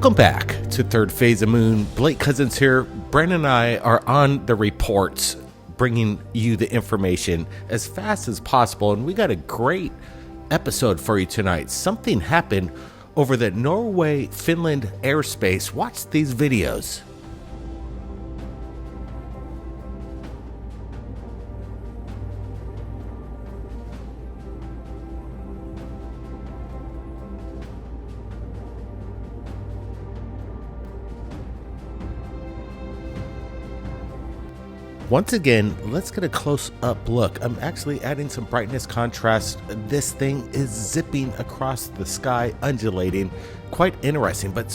Welcome back to Third Phase of Moon. Blake Cousins here. Brandon and I are on the reports, bringing you the information as fast as possible. And we got a great episode for you tonight. Something happened over the Norway-Finland airspace. Watch these videos. Once again, let's get a close-up look. I'm actually adding some brightness contrast. This thing is zipping across the sky, undulating. Quite interesting, but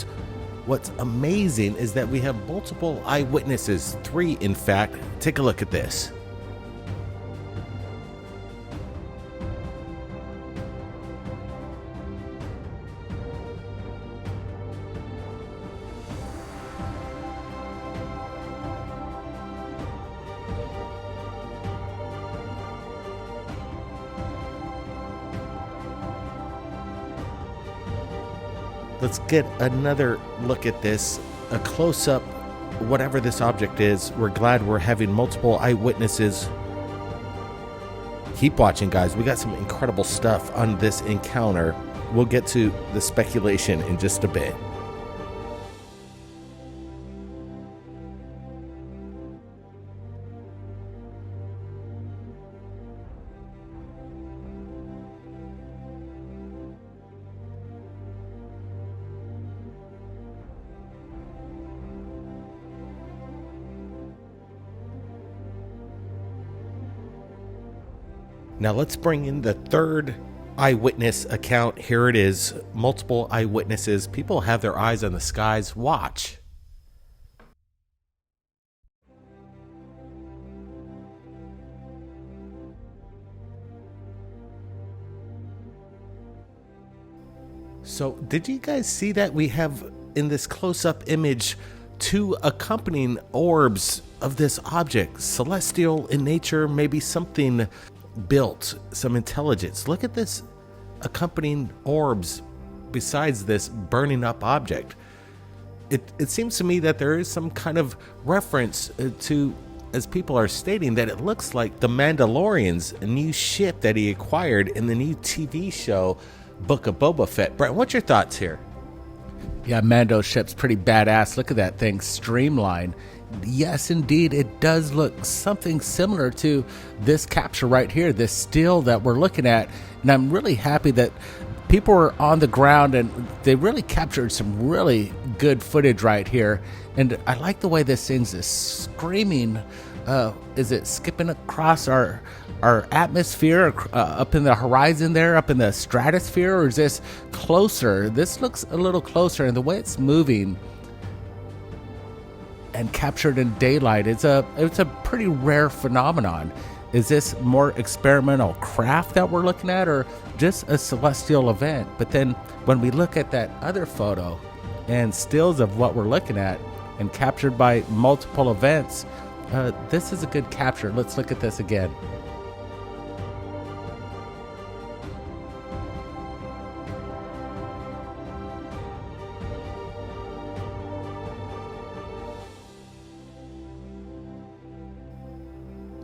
what's amazing is that we have multiple eyewitnesses, 3 in fact. Take a look at this. Let's get another look at this, a close-up, whatever this object is. We're glad we're having multiple eyewitnesses. Keep watching, guys. We got some incredible stuff on this encounter. We'll get to the speculation in just a bit. Now let's bring in the third eyewitness account. Here it is. Multiple eyewitnesses. People have their eyes on the skies. Watch. So did you guys see that we have in this close-up image 2 accompanying orbs of this object? Celestial in nature, maybe something built, some intelligence. Look at this accompanying orbs besides this burning up object. It seems to me that there is some kind of reference to, as people are stating, that it looks like the Mandalorian's new ship that he acquired in the new TV show Book of Boba Fett. Brent, what's your thoughts here? Yeah, Mando's ship's pretty badass. Look at that thing streamlined. Yes, indeed, it does look something similar to this capture right here, this still that we're looking at. And I'm really happy that people were on the ground and they really captured some really good footage right here. And I like the way this thing's is screaming. Is it skipping across our atmosphere, up in the horizon there, up in the stratosphere, or is this closer? This looks a little closer, and the way it's moving and captured in daylight, it's a pretty rare phenomenon. Is this more experimental craft that we're looking at, or just a celestial event? But then when we look at that other photo and stills of what we're looking at and captured by multiple events, this is a good capture. Let's look at this again.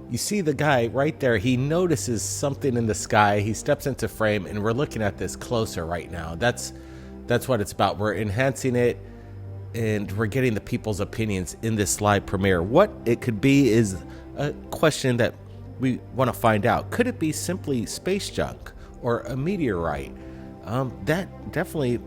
You see the guy right there, he notices something in the sky, he steps into frame, and we're looking at this closer right now. That's what it's about. We're enhancing it, and we're getting the people's opinions in this live premiere. What it could be is a question that we want to find out. Could it be simply space junk or a meteorite? That definitely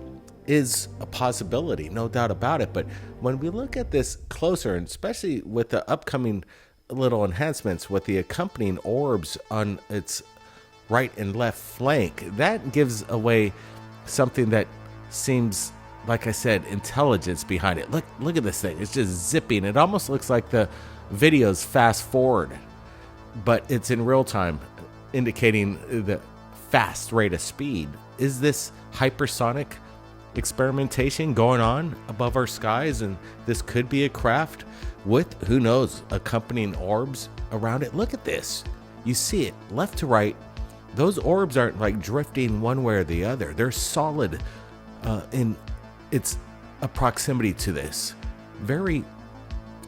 is a possibility, no doubt about it. But when we look at this closer, and especially with the upcoming little enhancements with the accompanying orbs on its right and left flank, that gives away something that seems, like I said, intelligence behind it. Look at this thing. It's just zipping. It almost looks like the video's fast forward, but it's in real time, indicating the fast rate of speed. Is this hypersonic experimentation going on above our skies, and this could be a craft with, who knows, accompanying orbs around it? Look at this. You see it left to right. Those orbs aren't like drifting one way or the other. They're solid in its a proximity to this. Very,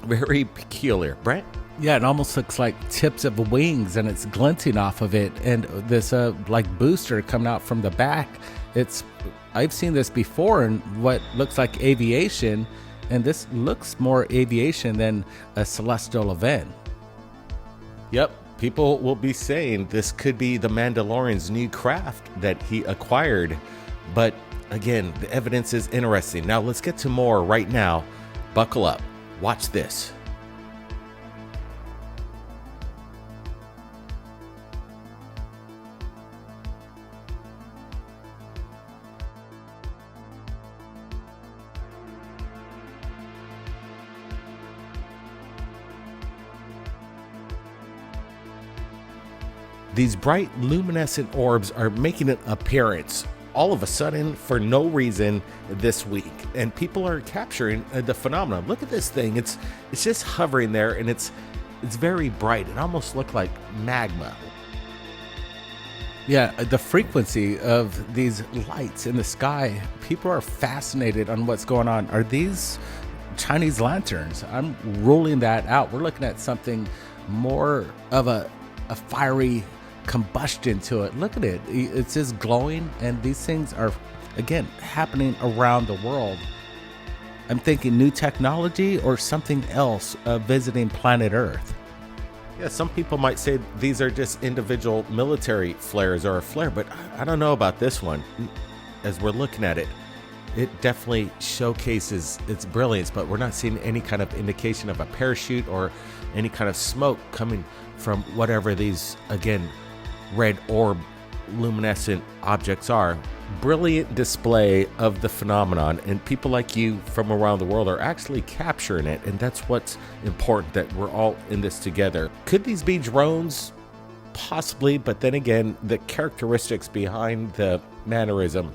very peculiar. Brent? Yeah, it almost looks like tips of wings, and it's glinting off of it. And this like booster coming out from the back. I've seen this before in what looks like aviation, and this looks more aviation than a celestial event. Yep. People will be saying this could be the Mandalorian's new craft that he acquired. But again, the evidence is interesting. Now let's get to more right now. Buckle up. Watch this. These bright luminescent orbs are making an appearance all of a sudden for no reason this week, and people are capturing the phenomenon. Look at this thing. It's just hovering there, and it's very bright. It almost looks like magma. Yeah, the frequency of these lights in the sky, people are fascinated on what's going on. Are these Chinese lanterns? I'm ruling that out. We're looking at something more of a fiery combustion to it. Look at it. It's just glowing, and these things are, again, happening around the world. I'm thinking new technology or something else visiting planet Earth. Yeah, some people might say these are just individual military flares or a flare, but I don't know about this one. As we're looking at it, it definitely showcases its brilliance, but we're not seeing any kind of indication of a parachute or any kind of smoke coming from whatever these, again, red orb luminescent objects are. Brilliant display of the phenomenon, and people like you from around the world are actually capturing it, and that's what's important, that we're all in this together. Could these be drones? Possibly, but then again, the characteristics behind the mannerism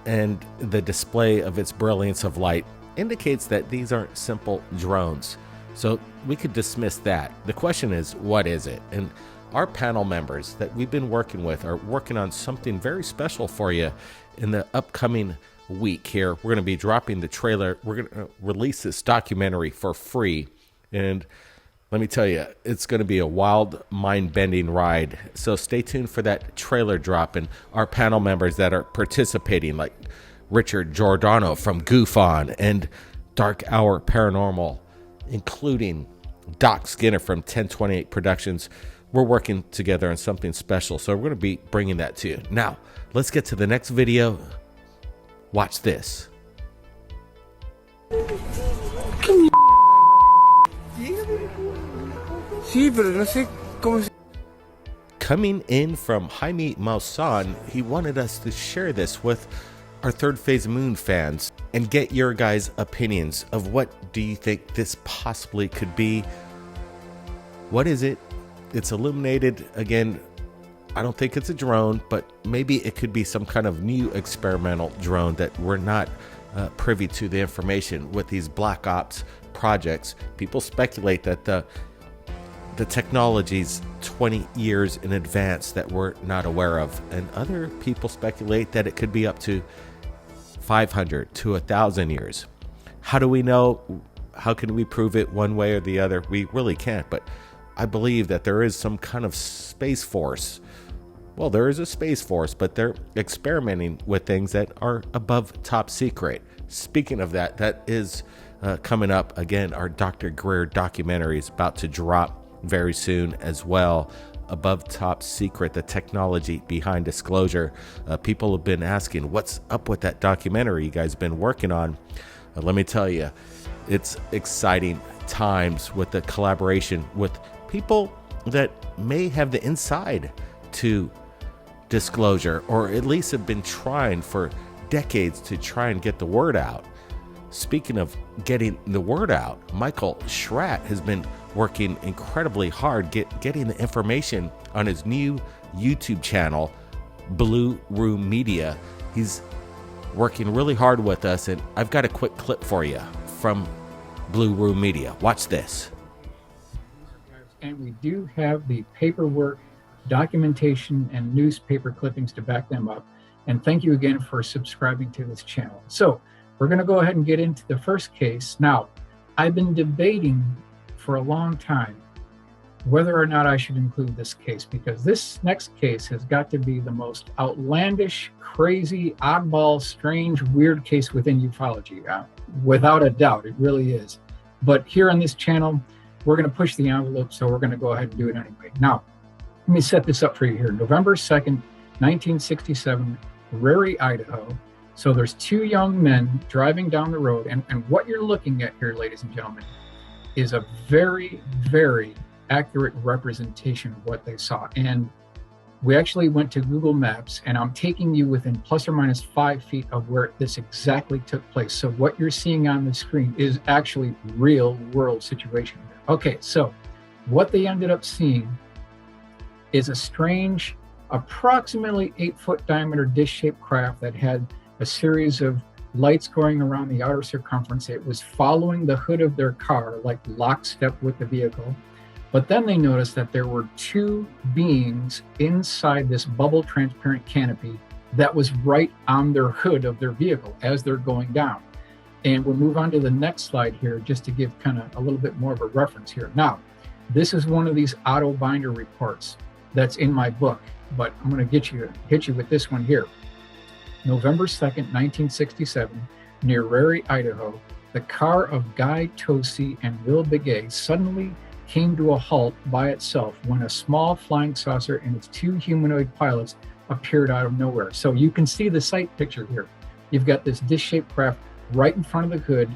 and the display of its brilliance of light indicates that these aren't simple drones. So we could dismiss that. The question is, what is it? And our panel members that we've been working with are working on something very special for you in the upcoming week here. We're going to be dropping the trailer. We're going to release this documentary for free. And let me tell you, it's going to be a wild, mind-bending ride. So stay tuned for that trailer drop. And our panel members that are participating, like Richard Giordano from Goof On and Dark Hour Paranormal, including Doc Skinner from 1028 Productions. We're working together on something special, so we're going to be bringing that to you. Now, let's get to the next video. Watch this. Coming in from Jaime Maussan, he wanted us to share this with our Third Phase Moon fans and get your guys' opinions of what do you think this possibly could be. What is it? It's illuminated. Again, I don't think it's a drone, but maybe it could be some kind of new experimental drone that we're not privy to the information with these black ops projects. People speculate that the technology's 20 years in advance that we're not aware of, and other people speculate that it could be up to 500 to 1,000 years. How do we know? How can we prove it one way or the other? We really can't, but I believe that there is some kind of space force. Well, there is a space force, but they're experimenting with things that are above top secret. Speaking of that, that is coming up. Again, our Dr. Greer documentary is about to drop very soon as well. Above top secret, the technology behind disclosure. People have been asking, what's up with that documentary you guys been working on? Let me tell you, it's exciting times with the collaboration with people that may have the inside to disclosure, or at least have been trying for decades to try and get the word out. Speaking of getting the word out, Michael Schratt has been working incredibly hard getting the information on his new YouTube channel, Blue Room Media. He's working really hard with us, and I've got a quick clip for you from Blue Room Media. Watch this. And we do have the paperwork, documentation, and newspaper clippings to back them up. And thank you again for subscribing to this channel. So we're going to go ahead and get into the first case. Now, I've been debating for a long time whether or not I should include this case, because this next case has got to be the most outlandish, crazy, oddball, strange, weird case within ufology. Without a doubt, it really is. But here on this channel, we're going to push the envelope, so we're going to go ahead and do it anyway. Now, let me set this up for you here. November 2nd, 1967, Rary, Idaho. So there's two young men driving down the road, and what you're looking at here, ladies and gentlemen, is a very, very accurate representation of what they saw. And we actually went to Google Maps, and I'm taking you within plus or minus 5 feet of where this exactly took place. So what you're seeing on the screen is actually real world situation. Okay, so what they ended up seeing is a strange, approximately 8-foot diameter dish-shaped craft that had a series of lights going around the outer circumference. It was following the hood of their car, like lockstep with the vehicle. But then they noticed that there were two beings inside this bubble transparent canopy that was right on their hood of their vehicle as they're going down. And we'll move on to the next slide here just to give kind of a little bit more of a reference here. Now, this is one of these auto binder reports that's in my book, but I'm going to hit you with this one here. November 2nd, 1967, near Rary, Idaho, the car of Guy Tosi and Will Begay suddenly came to a halt by itself when a small flying saucer and its two humanoid pilots appeared out of nowhere. So you can see the sight picture here. You've got this dish-shaped craft right in front of the hood.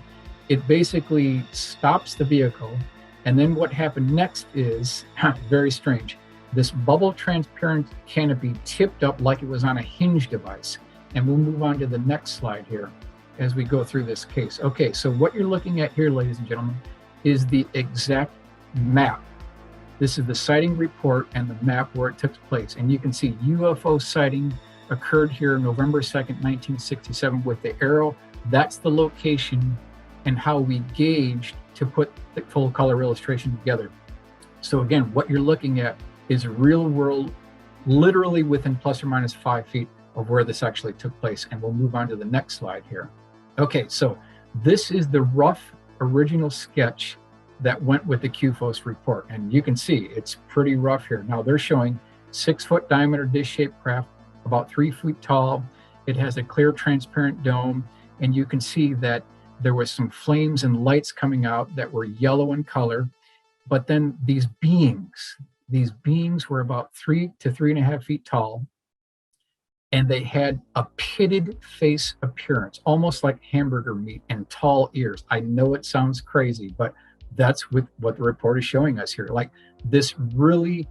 It basically stops the vehicle. And then what happened next is very strange. This bubble transparent canopy tipped up like it was on a hinge device. And we'll move on to the next slide here as we go through this case. Okay, so what you're looking at here, ladies and gentlemen, is the exact map. This is the sighting report and the map where it took place. And you can see UFO sighting occurred here November 2nd, 1967 with the arrow. That's the location and how we gauged to put the full color illustration together. So again, what you're looking at is real world, literally within plus or minus 5 feet of where this actually took place. And we'll move on to the next slide here. Okay, so this is the rough original sketch that went with the QFOS report. And you can see it's pretty rough here. Now they're showing 6-foot diameter dish-shaped craft, about 3 feet tall. It has a clear transparent dome. And you can see that there was some flames and lights coming out that were yellow in color. But then these beings were about 3 to 3.5 feet tall. And they had a pitted face appearance, almost like hamburger meat, and tall ears. I know it sounds crazy, but that's what the report is showing us here. Like this really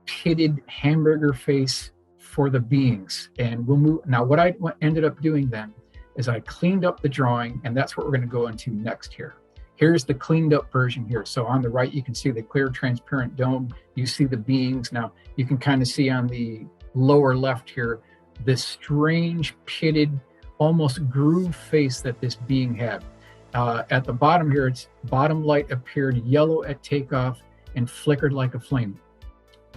pitted hamburger face for the beings. And we'll move. Now, what I ended up doing then is I cleaned up the drawing, and that's what we're going to go into next here. Here's the cleaned up version here. So on the right, you can see the clear transparent dome. You see the beings. Now you can kind of see on the lower left here, this strange pitted, almost groove face that this being had. At the bottom here, its bottom light appeared yellow at takeoff and flickered like a flame.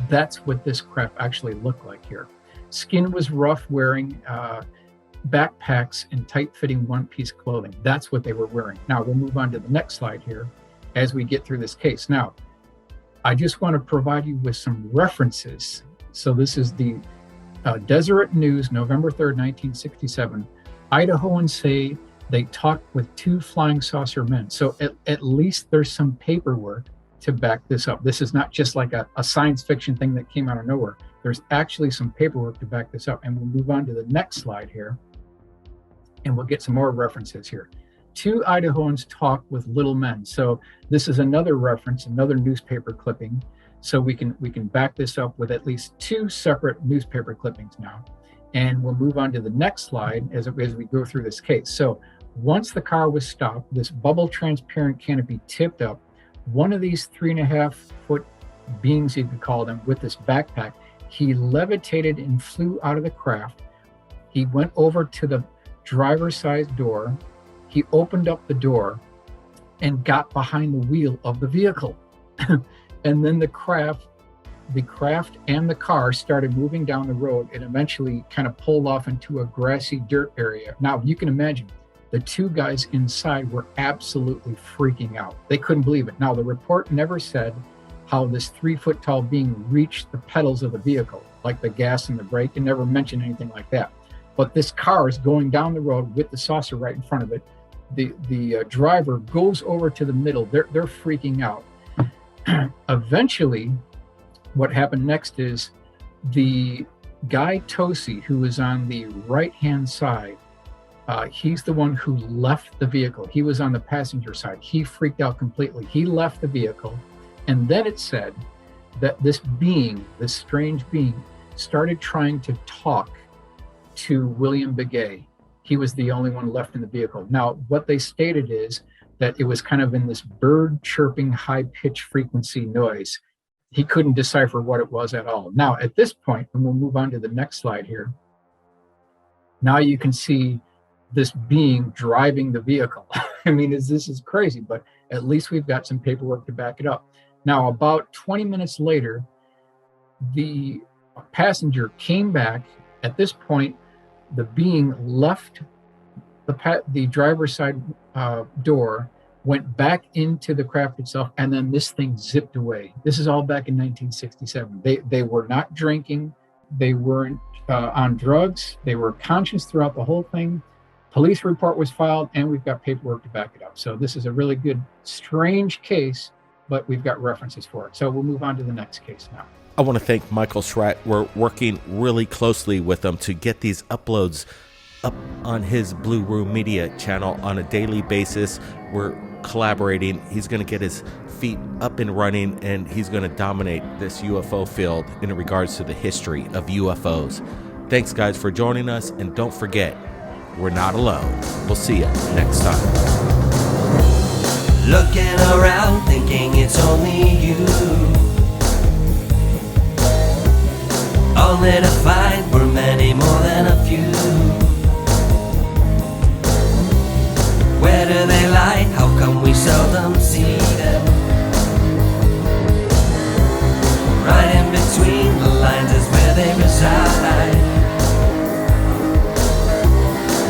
That's what this craft actually looked like here. Skin was rough, wearing backpacks and tight-fitting one-piece clothing. That's what they were wearing. Now we'll move on to the next slide here as we get through this case. Now, I just want to provide you with some references. So this is the Deseret News, November 3rd, 1967. Idahoans say they talked with two flying saucer men. So at least there's some paperwork to back this up. This is not just like a science fiction thing that came out of nowhere. There's actually some paperwork to back this up. And we'll move on to the next slide here, and we'll get some more references here. Two Idahoans talk with little men. So this is another reference, another newspaper clipping. So we can back this up with at least two separate newspaper clippings now. And we'll move on to the next slide as we go through this case. So once the car was stopped, this bubble transparent canopy tipped up. One of these 3.5-foot beings, you could call them, with this backpack, he levitated and flew out of the craft. He went over to the driver's side door. He opened up the door and got behind the wheel of the vehicle. And then the craft and the car started moving down the road and eventually kind of pulled off into a grassy dirt area. Now you can imagine The two guys inside were absolutely freaking out. They couldn't believe it. Now, the report never said how this 3-foot tall being reached the pedals of the vehicle, like the gas and the brake. It never mentioned anything like that. But this car is going down the road with the saucer right in front of it. The driver goes over to the middle. They're freaking out. Eventually, what happened next is the guy Tosi, who was on the right-hand side, he's the one who left the vehicle. He was on the passenger side. He freaked out completely. He left the vehicle. And then it said that this being, this strange being, started trying to talk to William Begay. He was the only one left in the vehicle. Now, what they stated is that it was kind of in this bird chirping, high-pitched frequency noise. He couldn't decipher what it was at all. Now, at this point, and we'll move on to the next slide here, now you can see this being driving the vehicle. I mean, this is crazy, but at least we've got some paperwork to back it up. Now, about 20 minutes later, the passenger came back. At this point, the being left the driver's side door, went back into the craft itself, and then this thing zipped away. This is all back in 1967. They were not drinking. They weren't on drugs. They were conscious throughout the whole thing. Police report was filed, and we've got paperwork to back it up. So this is a really good, strange case, but we've got references for it. So we'll move on to the next case now. I want to thank Michael Schratt. We're working really closely with him to get these uploads up on his Blue Room Media channel on a daily basis. We're collaborating. He's going to get his feet up and running, and he's going to dominate this UFO field in regards to the history of UFOs. Thanks, guys, for joining us, and don't forget, we're not alone. We'll see you next time. Looking around, thinking it's only you, only to find we're many more than a few. Where do they lie? How come we seldom see them? Right in between the lines is where they reside.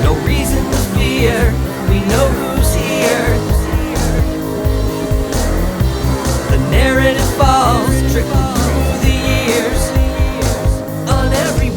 No reason to fear, we know who's here. The narrative falls, trickle through the years on every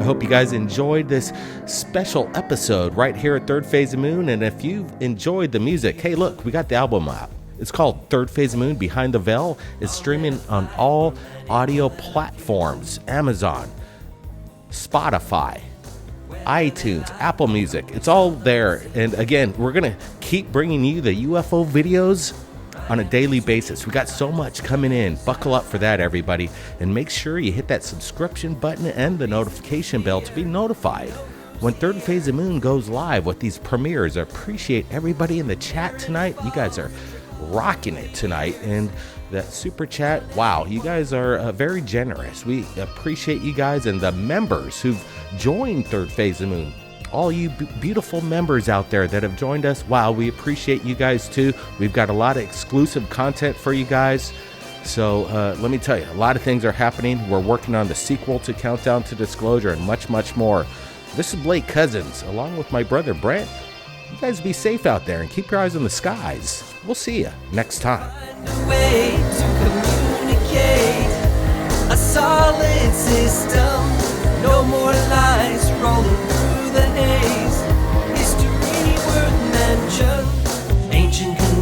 I hope you guys enjoyed this special episode right here at Third Phase of Moon. And if you've enjoyed the music, hey, look, we got the album out. It's called Third Phase of Moon, Behind the Veil. It's streaming on all audio platforms, Amazon, Spotify, iTunes, Apple Music. It's all there. And again, we're going to keep bringing you the UFO videos on a daily basis. We got so much coming in. Buckle up for that, everybody. And make sure you hit that subscription button and the notification bell to be notified when Third Phase of Moon goes live with these premieres. I appreciate everybody in the chat tonight. You guys are rocking it tonight. And that super chat, wow, you guys are very generous. We appreciate you guys and the members who've joined Third Phase of Moon. All you beautiful members out there that have joined us, wow, we appreciate you guys too. We've got a lot of exclusive content for you guys. So let me tell you, a lot of things are happening. We're working on the sequel to Countdown to Disclosure and much, much more. This is Blake Cousins, along with my brother Brent. You guys be safe out there and keep your eyes on the skies. We'll see you next time. Find a way to communicate a solid system. No more lies rolling through the haze.